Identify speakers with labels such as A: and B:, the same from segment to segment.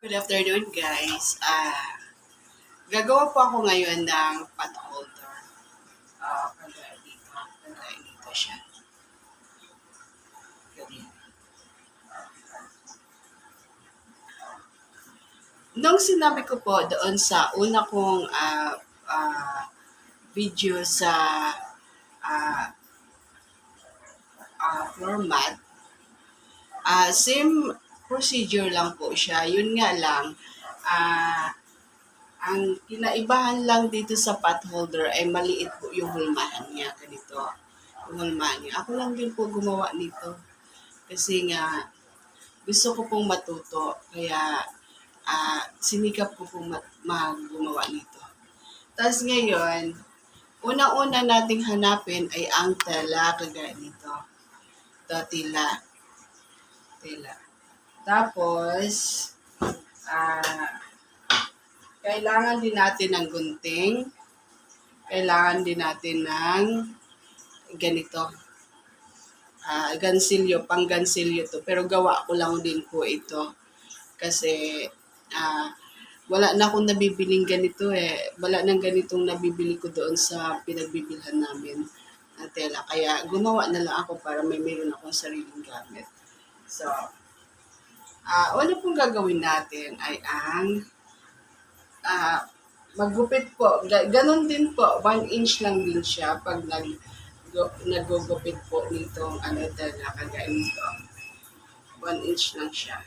A: Good afternoon, guys. Gagawa po ako ngayon ng pot holder. Kagaya dito siya. Ganyan. Nung sinabi ko po doon sa una kong video sa uh, floor mat, same procedure lang po siya. Yun nga lang, ang kinaibahan lang dito sa pot holder ay maliit po yung hulmahan niya. Ganito. Yung hulmahan niya. Ako lang din po gumawa nito. Kasi nga, gusto ko pong matuto. Kaya, sinikap ko pong gumawa nito. Tapos ngayon, unang-una nating hanapin ay ang tela, kagaya nito. Ito, tela. Tapos, kailangan din natin ng gunting. Kailangan din natin ng ganito. Gansilyo, pang gansilyo to. Pero gawa ko lang din po ito. Kasi, wala na akong nabibiling ganito eh. Wala nang ganitong nabibili ko doon sa pinagbibilhan namin na tela. Kaya gumawa na lang ako para meron akong sariling gamit. So, una pong gagawin natin ay ang maggupit po. Ganon din po. 1 inch lang din siya pag nagugupit po nitong tela kagaya nito. 1 inch lang siya.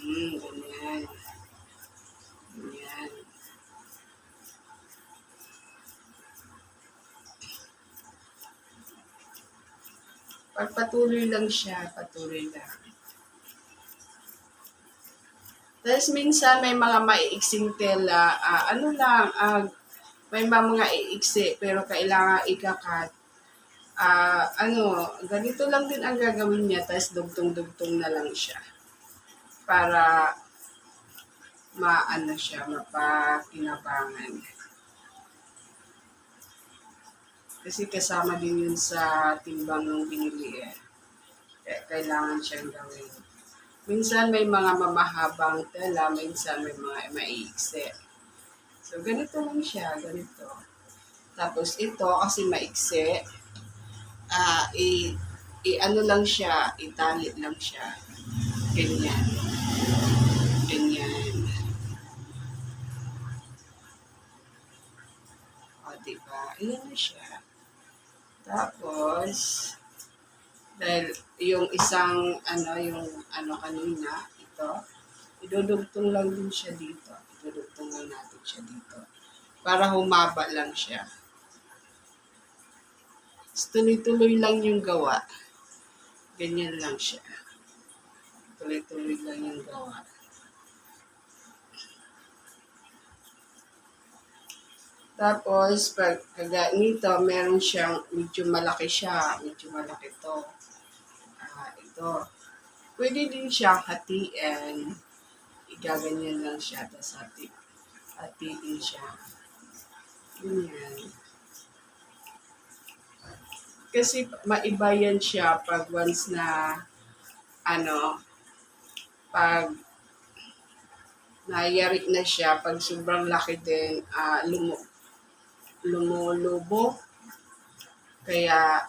A: Ganyan. Ganyan. Pagpatuloy lang siya, patuloy lang. Tapos minsan may mga maiiksing tela, may mga iiksi pero kailangan ikakat. Ganito lang din ang gagawin niya, tapos dugtong-dugtong na lang siya. Para mapakinabangan. Kasi kasama din yun sa timbang ng binili eh. Kaya kailangan siyang gawin. Minsan may mga mamahabang tela, minsan may mga maiiksi. So, ganito lang siya, ganito. Tapos ito, kasi maiksi, ano lang siya, italit lang siya. Ganyan. Ganyan. O, diba? Ayan na siya. Tapos, dahil yung isang, kanina, ito, idudugtong lang din siya dito. Idudugtong lang natin siya dito. Para humaba lang siya. Tuloy-tuloy lang yung gawa. Ganyan lang siya. Tuloy-tuloy lang yung gawa. Tapos, pag nito, meron siyang, medyo malaki siya. Medyo malaki to. Ito. Pwede din siyang hatiin. Igaganyan lang siya. Tapos hatiin siya. Ganyan. Kasi maiba yan siya pag once na, pag nayari na siya, pag sobrang laki din, lumulubo. Kaya,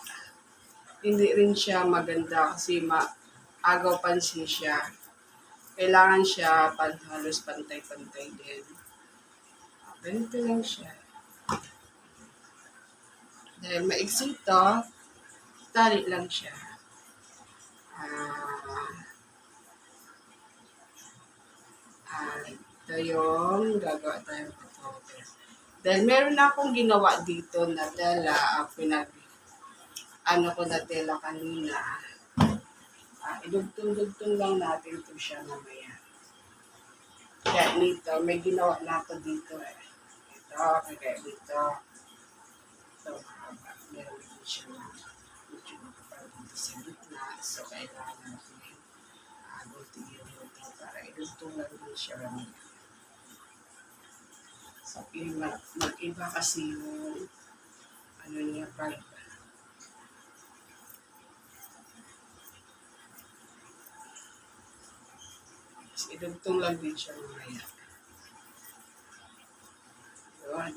A: hindi rin siya maganda kasi agaw pansin siya. Kailangan siya halos pantay-pantay din. Ganito lang siya. Dahil maiksi ito, tali lang siya. Ito yung gagawa tayong photo. Dahil meron na akong ginawa dito na tela, ko na tela kanina. Idugtong-dugtong lang natin ito siya mamaya. Kaya nito, may ginawa na ako dito eh. Ito, kagaya dito. Ito, meron din siya na medyo makapal dito sa gitna. So, kailangan natin gulting para idugtong lang din siya mamaya. So, mag-iba kasi yung niya pag idugtong lang din siya mamaya. Yun.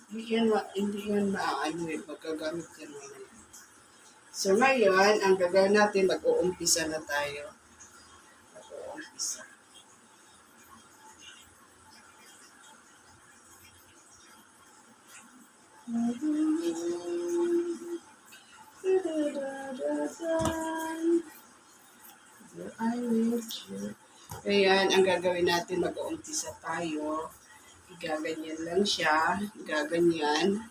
A: Hindi yan maaano eh, magkagamit yan mamaya. So ngayon, ang gagawin natin, mag-uumpisa na tayo. Mag-uumpisa. I need you. Ayan, ang gagawin natin, mag-uumpisa tayo. Igaganyan lang siya. Igaganyan.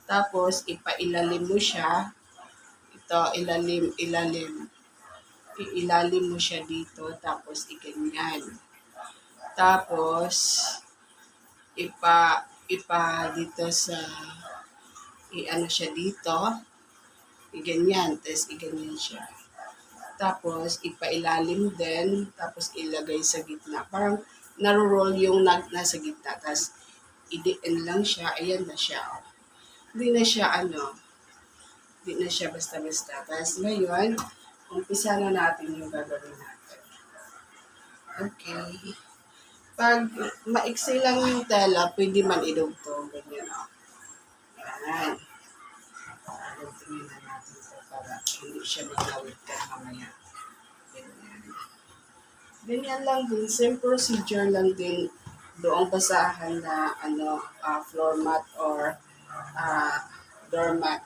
A: Tapos, ipailalim mo siya. Ito, ilalim. Ilalim mo siya dito. Tapos, iganyan. Tapos, ipa dito sa, i-ano siya dito. Iganyan. Tapos, iganyan siya. Tapos, ipailalim din. Tapos, ilagay sa gitna. Parang, naro-roll yung nasa gitna. Tapos, i-DN lang siya. Ayan na siya. Hindi na siya hindi na siya basta-basta. Tapos, ngayon, umpisa na natin yung gagawin natin. Okay. Pag maiksi lang yung tela, pwede man idugtong. Ganyan, o. Yan. Idugtongin na natin ito para hindi siya maglawit ka mamaya. Ganyan. Ganyan lang din. Same procedure lang din doong basahan na floor mat or doormat.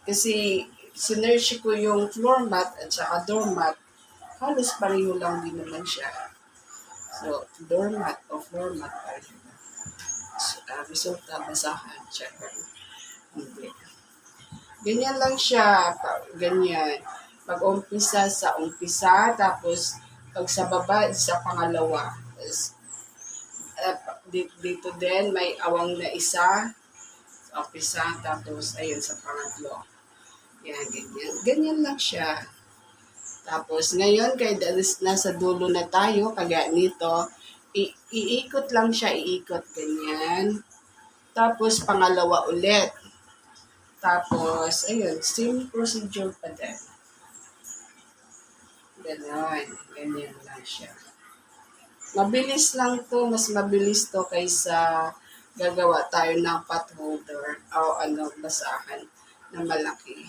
A: Kasi sinerge ko yung floor mat at saka doormat, halos pareho lang din naman siya. So, doormat o floor mat pareho lang. Resulta, basahan siya. Hindi. Ganyan lang siya. Ganyan. Pag-umpisa sa umpisa, tapos pag sa baba, sa pangalawa. Tapos, dito din, may awang na isa. Sa umpisa, tapos ayun sa pangatlo. Yan, ganyan. Ganyan lang siya. Tapos, ngayon, kahit nasa dulo na tayo, kagaya nito, iikot lang siya, iikot, ganyan. Tapos, pangalawa ulit. Tapos, ayun, same procedure pa din. Ganon, ganyan lang siya. Mabilis lang to, mas mabilis to kaysa gagawa tayo ng pot holder o basahan na malaki.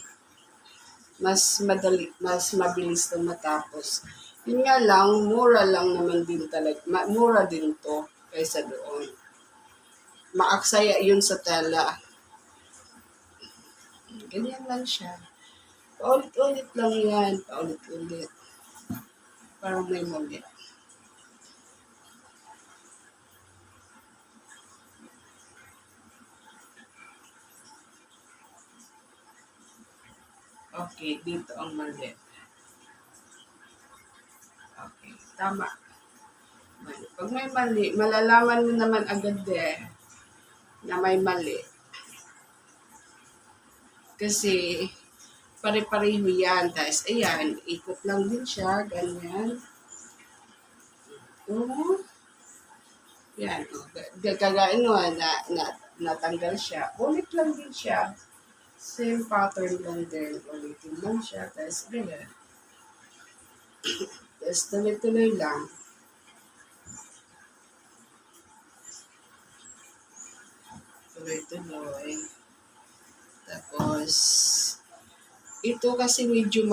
A: Mas madali, mas mabilis to matapos. Yun nga lang, mura lang naman din talaga. Mura din to kaysa doon. Maaksaya yun sa tela. Ganyan lang siya. Paulit-ulit lang yan. Paulit-ulit. Parang may mali. Okay, dito ang mali. Okay, tama. Mali. Pag may mali, malalaman mo naman agad na may mali. Kasi, pare-pareho yan. Tapos, ayan, ikot lang din siya, ganyan. Yan, gagawin mo natanggal siya. Ulit lang din siya. Same pattern lang din. Ulitin lang siya. Tapos, ganyan. Tapos, tuloy-tuloy lang. Tuloy-tuloy. Tapos, ito kasi medyo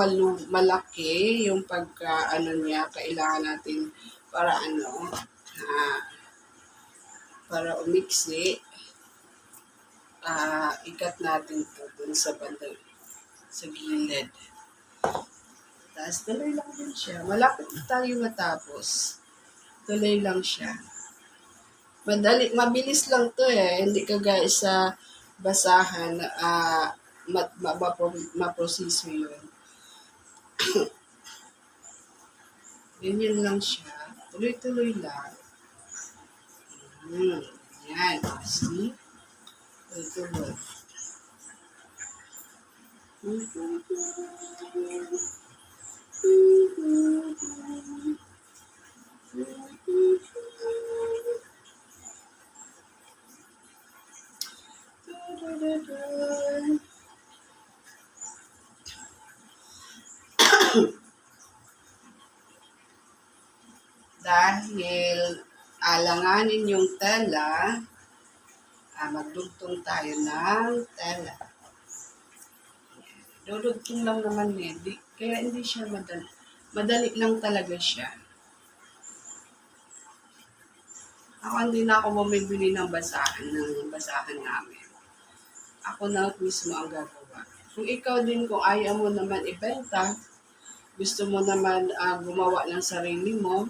A: malaki yung niya, kailangan natin para para umiksi. Ikat natin ito dun sa bandang, sa gilid. Tapos, tuloy lang din siya. Malapit tayo matapos. Tuloy lang siya. Mabilis lang to Hindi kagaya sa basahan, maproseso yun. Ganyan lang siya. Tuloy-tuloy lang. Yan. See? Tuloy-tuloy. Dahil alanganin yung tela, magdugtong tayo ng tela. Dudugtong lang naman eh. Kaya hindi siya madali. Madali lang talaga siya. Ako hindi na ako bumibili ng basahan namin. Ako na mismo ang gagawa. Kung ikaw din, kung ayaw mo naman ibenta, gusto mo naman gumawa ng sarili mo,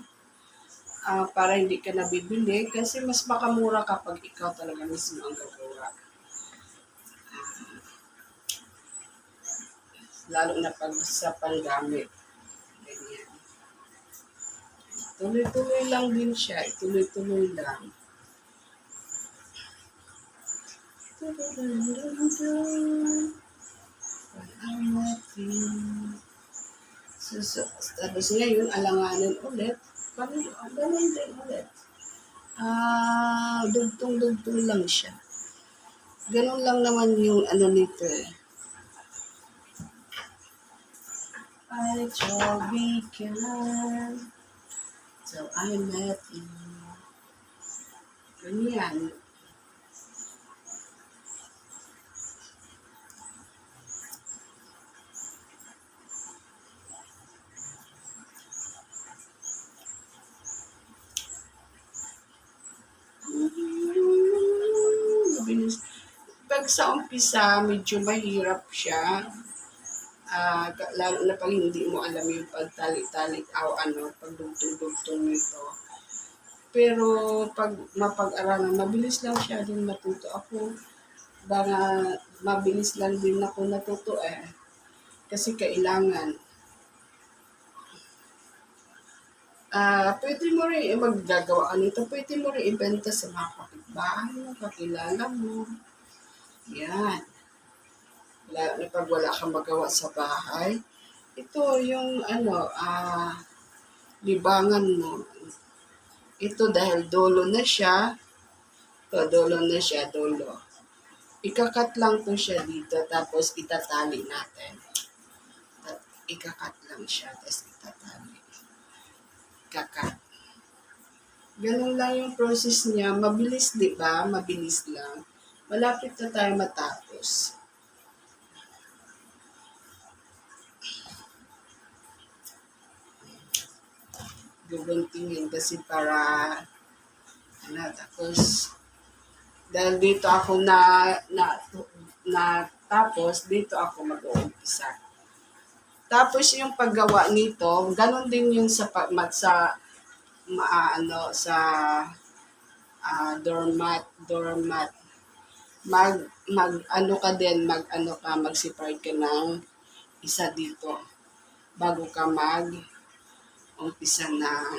A: para hindi ka nabibili, kasi mas makamura kapag ikaw talaga mismo ang gagawa. Lalo na pag sa panggamit. Ganyan. Tuloy-tuloy lang din siya. Tuloy-tuloy lang. Tapos ngayon, alanganin ulit. Ganun din ulit. Dugtong-dugtong lang siya. Ganun lang naman yung ano nito eh. I shall began. So I met you. Ganyan. Pag sa umpisa, medyo mahirap siya. Lalo na pag hindi mo alam yung pagtali-tali pagdugtong-dugtong nito. Pero pag mapag-aralan, mabilis lang siya din matuto. Ako, mabilis lang din ako natuto eh. Kasi kailangan. Pwede mo rin maggagawa ka nito. Pwede mo rin ibenta sa mga kapitbahay mo, kakilala mo. Yan. Lalo na pag wala kang magawa sa bahay. Ito yung libangan mo. Ito dahil dolo na siya. Dolo. Ikakat lang to siya dito, tapos itatali natin. Ikakat lang siya, tapos itatali. Ikakat. Ganun lang yung process niya. Mabilis, di ba? Mabilis lang. Malapit na tayo matapos. Guguntingin kasi para tapos dahil dito ako tapos dito ako mag-uumpisa. Tapos yung paggawa nito, ganun din yung sa doormat. Mag-separate ka ng isa dito bago ka umpisa na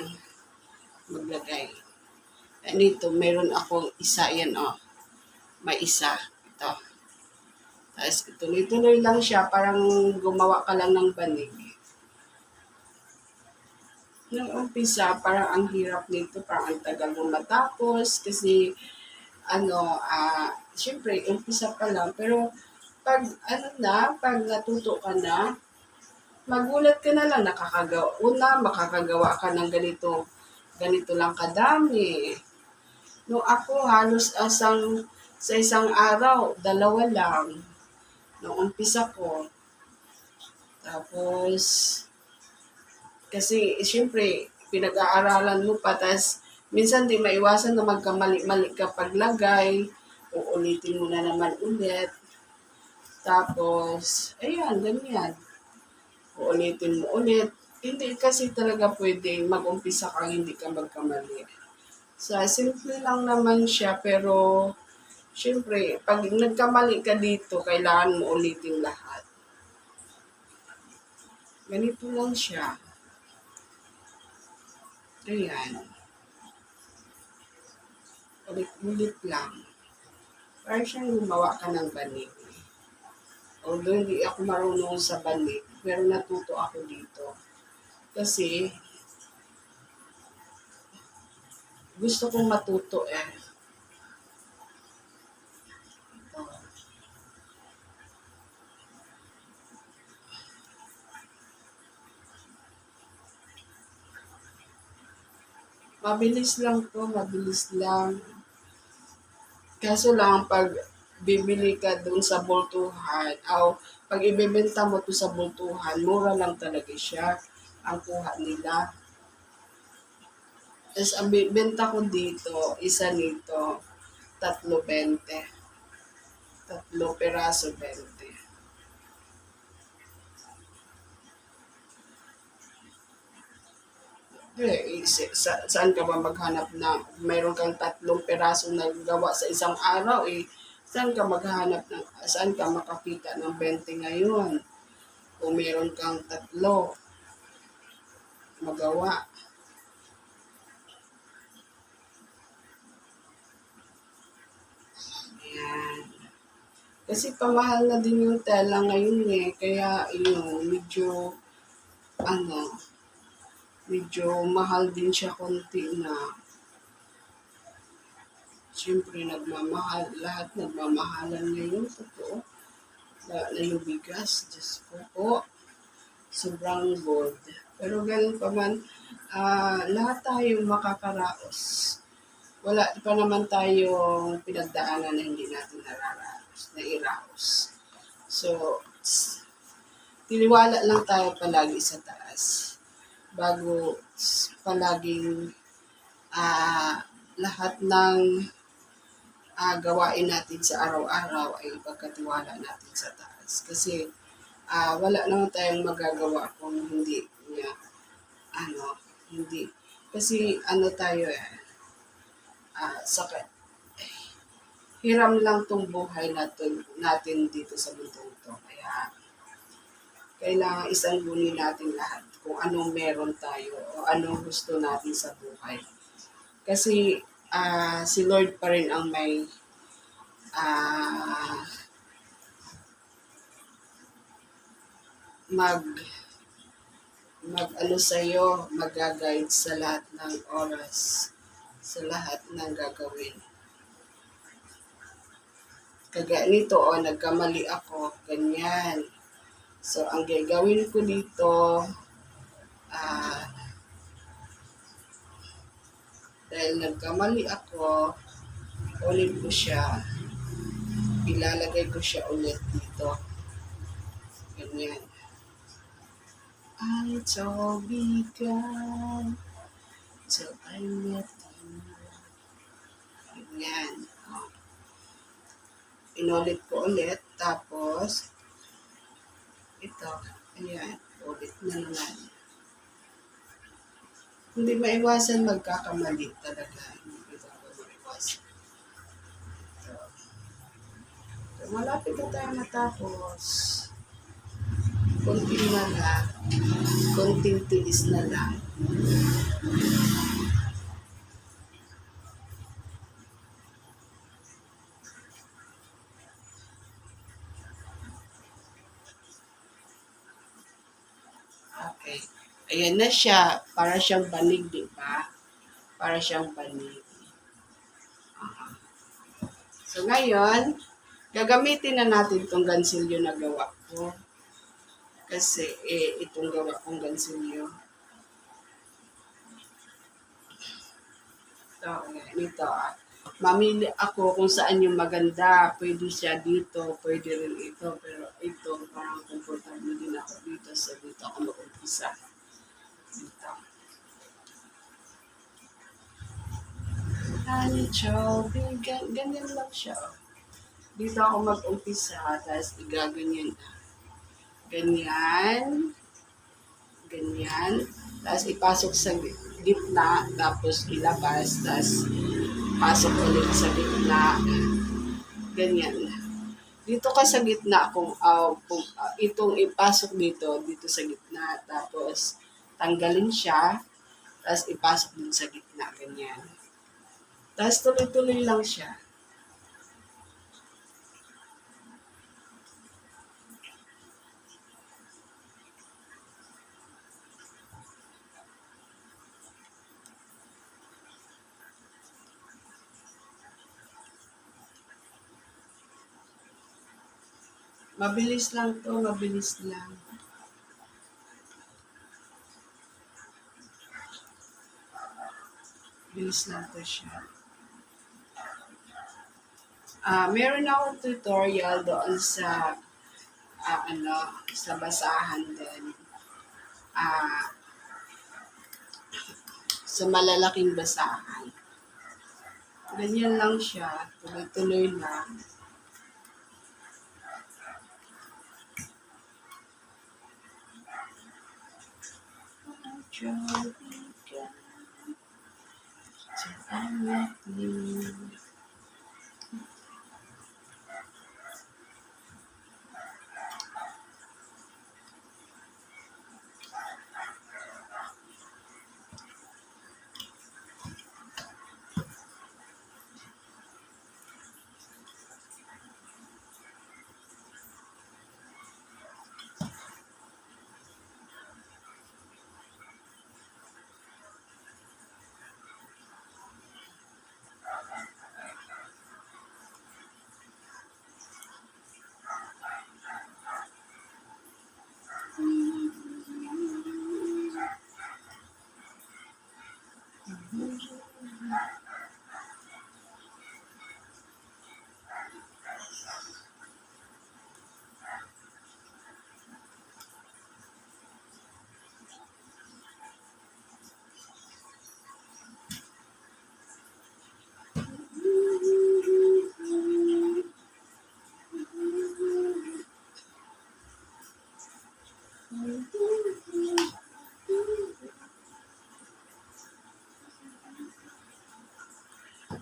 A: maglagay. Dito, meron akong isa yan, may isa. Ito. Tapos tuloy-tuloy lang siya, parang gumawa ka lang ng banig. Nung umpisa, parang ang hirap nito, parang ang tagal mo matapos, kasi syempre, umpisa pa lang, pero pag natuto ka na, magulat ka na lang, makakagawa ka ng ganito lang kadami. No, ako halos sa isang araw, 2 lang. Nung umpisa ko. Tapos, kasi syempre, pinag-aaralan mo pa, tas minsan di maiwasan na magkamali-mali ka paglagay, uulitin mo na naman ulit. Tapos, ayan, ganyan. Uulitin mo ulit. Hindi kasi talaga pwede mag-umpisa kang hindi ka magkamali. Simple lang naman siya, pero syempre, pag nagkamali ka dito, kailangan mo ulitin lahat. Ganito lang siya. Ayan. Ulit-ulit lang. Parang siyang gumawa ka ng banig. Although hindi ako marunong sa banig, pero natuto ako dito. Kasi, gusto kong matuto eh. Mabilis lang to, mabilis lang. Kaso lang, pag bibili ka dun sa bultuhan, pag ibebenta mo to sa bultuhan, mura lang talaga siya ang kuha nila. Tapos ang benta ko dito, isa nito, 3.20. Tatlo peraso, 20. Saan ka ba maghanap na mayroon kang 3 peraso na gawa sa isang araw eh? Saan ka makakita ng 20 ngayon? Kung meron kang 3 magawa. Ayan. Kasi pamahal na din yung tela ngayon eh. Kaya medyo, ano, medyo mahal din siya konti na. Siyempre, nagmamahal. Lahat nagmamahalan ngayon. Totoo. Na yung bigas. Diyos ko po. Sobrang gold. Pero ganun pa man, lahat tayo makakaraos. Wala pa naman tayong pinagdaanan na hindi natin nairaos. So, tiniwala lang tayo palagi sa taas. Bago palaging lahat ng gawain natin sa araw-araw ay ipagkatiwala natin sa taas. Kasi wala naman tayong magagawa kung hindi niya, hindi. Kasi tayo sa hiram lang tong buhay natin dito sa mundong to. Kaya, kailangan isanggunin natin lahat kung anong meron tayo o anong gusto natin sa buhay. Kasi, si Lord pa rin ang may uh, sa'yo, mag-guide sa lahat ng oras, sa lahat ng gagawin. Kagaya nito, nagkamali ako, ganyan. So, ang gagawin ko dito, dahil nagkamali ako, ulit ko siya, ilalagay ko siya ulit dito. Ganyan. I told began till I met you. Ganyan. Inulit ko ulit, tapos ito, ayan, ulit na naman. Hindi maiwasan magkakamali talaga. Hindi maiwasan. So, malapit na tayo matapos. Konting na lang. Konting tiis na lang. Okay. Ayan na siya. Para siyang banig, di ba? Para siyang banig. So, ngayon, gagamitin na natin itong gansilyo na gawa ko. Kasi, itong gawa kong gansilyo. So, ito, mamili ako kung saan yung maganda. Pwede siya dito, pwede rin ito. Pero ito, parang comfortable din ako dito. So, dito ako mag-umpisa. Dito. Ganyan lang siya. Dito ako mag-umpisa, tapos igaganyan na. Ganyan. Ganyan. Tapos ipasok sa gitna, tapos ilabas, tapos pasok ulit sa gitna. Ganyan. Dito ka sa gitna, kung itong ipasok dito sa gitna, tapos tanggalin siya, tapos ipasok din sa gitna, ganyan. Tapos tuloy-tuloy lang siya. Mabilis lang to, mabilis lang. Bilis lang to siya. Meron akong tutorial doon sa sa basahan din. Ah, sa malalaking basahan. Ganyan lang siya. Tuloy-tuloy lang.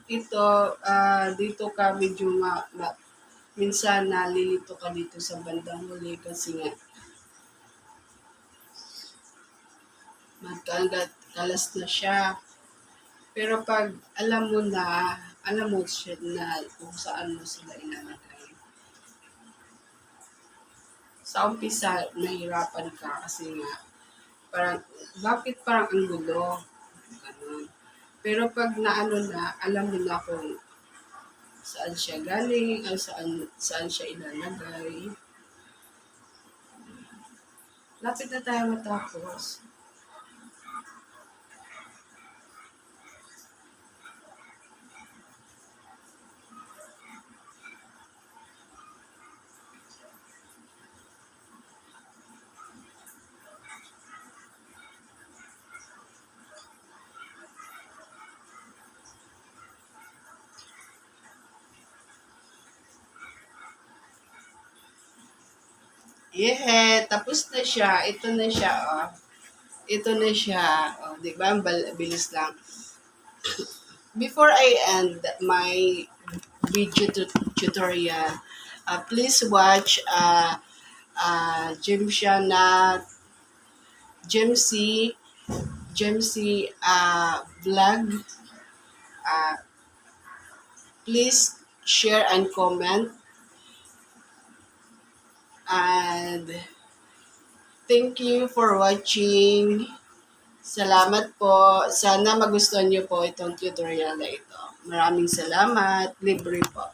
A: Ito, dito ka medyo minsan nalilito ka dito sa bandang huli kasi nga magkagat kalas na siya. Pero pag alam mo siya na kung saan mo sila ilalagay. Sa umpisa, nahirapan ka kasi nga parang, bakit parang ang gulo? Ganun. Pero pag naano na, alam mo na kung saan siya galing, saan siya ilalagay. Lapit na tayo matapos. Yeah, tapos na siya. Ito na siya, oh. Ito na siya. Oh, di ba? Bilis lang. Before I end my video tutorial, please watch Jimshana Jimsy vlog. Uh, please share and comment. And thank you for watching. Salamat po. Sana magustuhan niyo po itong tutorial na ito. Maraming salamat. Libre po.